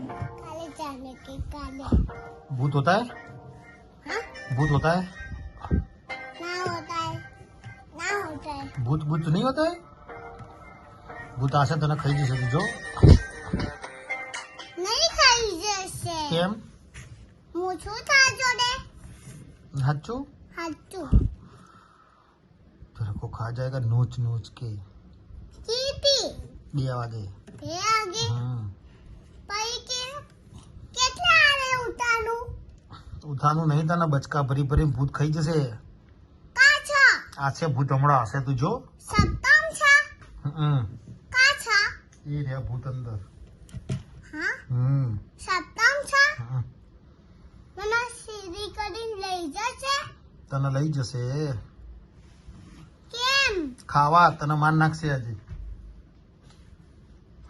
काले जाने के काले भूत होता है? हाँ भूत होता है? ना होता है ना होता है भूत भूत नहीं होता है? भूत आसे तने खाई जैसे जो नहीं खाई जैसे केम मुझे था जोड़े हच्चू हाथू तेरे को खा जाएगा नोच नोच के कीटी 2 वागे फिर आगे हम्म पई के કેટલા આરે ઉતાનું ઉઠાનું નહીં તાના બચકા ભરી ભરી ભૂત ખાઈ જશે કાછા આશે ભૂત હમણાં હશે તું જો સપ્તમ છા હમ કાછા એ રહ્યા ભૂત અંદર હા હમ સપ્તમ છા હમ. મને સીધી કરીને લઈ જશે તને લઈ જશે કેમ ખાવા તને માર નાખશે હજી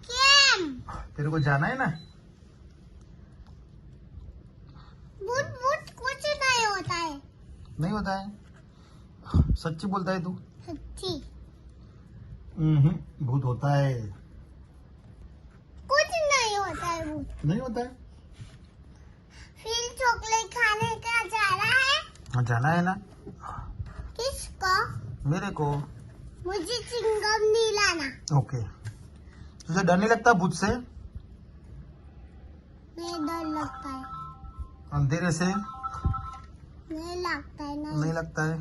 કેમ तेरे को जाना है ना भूत भूत कुछ नहीं होता है नहीं होता है सच्ची बोलता है तू सच्ची भूत होता है कुछ नहीं होता है भूत नहीं होता है फिर चॉकलेट खाने का जा रहा है हाँ जाना है ना किसको मेरे को मुझे चिंगम नहीं लाना ओके तुझे डर नहीं लगता भूत से नहीं डर लगता है अंधेरे से नहीं लगता है नहीं लगता है